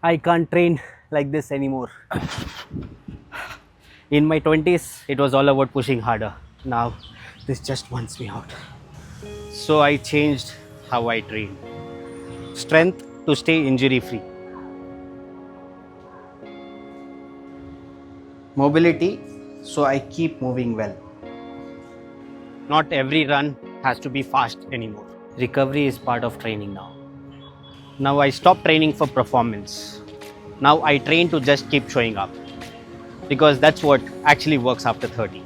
I can't train like this anymore. In my 20s, it was all about pushing harder. Now, this just wants me out. So I changed how I train. Strength to stay injury free. Mobility so I keep moving well. Not every run has to be fast anymore. Recovery is part of training now. Now I stop training for performance. Now I train to just keep showing up because that's what actually works after 30.